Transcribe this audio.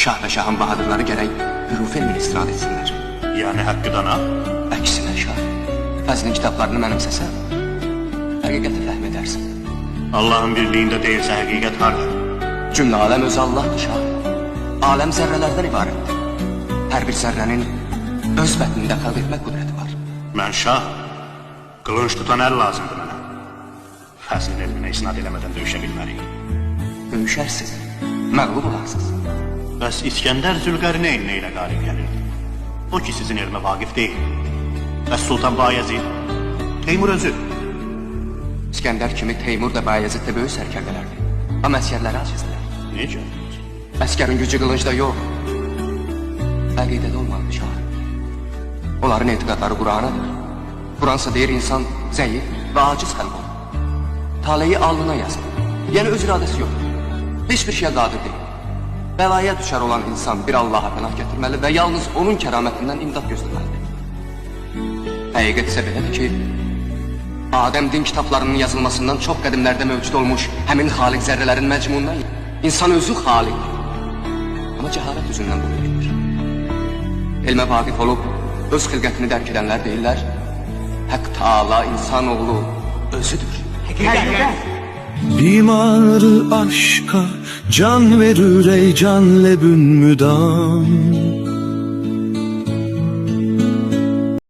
şah və şahın bahadırları gərək hüruf elmini istirad etsinlər. Yəni haqqıdan ha? Əksinə şah, fəzlin kitablarını mənimsəsən, həqiqəti fəhm edərsən. Allahın birliyində deyilsə həqiqət harda? Cümlə aləm özü Allahdır şah. Aləm zərrələrdən ibarətdir. Hər bir zərrənin öz bətnində xəlq etmək qüdrəti var. Mən şah, qılınç tutan əl lazımdır mənə. Fəzlin elminə isnad eləmədən döyüşə bilməliyik. Döyüşərsiz, məğlub olarsınız. Bəs İskəndər Zülqərneyn ilə qalib gəlirdi? O ki sizin elmə vaqif deyil. Bəs Sultan Bayezid, Teymur özü. İskəndər kimi Teymur da Bayezid də böyük sərkərdələrdir. Amma əskərləri acizdirlər. Necə? Əskərin gücü qılıncda yox, əqidədə olmalıdır şah. Onların etiqadları Qur'anadır. Qur'ansa deyir insan zəif və aciz xəlq olur. Taleyi alnına yazır. Yəni öz iradəsi yoxdur. Heç bir şeyə qadir deyil. Bəlaya düşər olan insan bir Allaha pənah gətirməli və yalnız onun kəramətindən imdad gözləməlidir. Həqiqət isə belədir ki, Adəm din kitablarının yazılmasından çox qədimlərdə mövcud olmuş həmin xaliq zərrələrin məcmunundan insan özü xaliqdir. Amma cəhalət üzündən bunu bilir. Elmə vaqif olub öz xilqətini dərk edənlər deyirlər, Haqq Taala insanoğlu özüdür. Bimar aşka can verir ey can lebün müdam.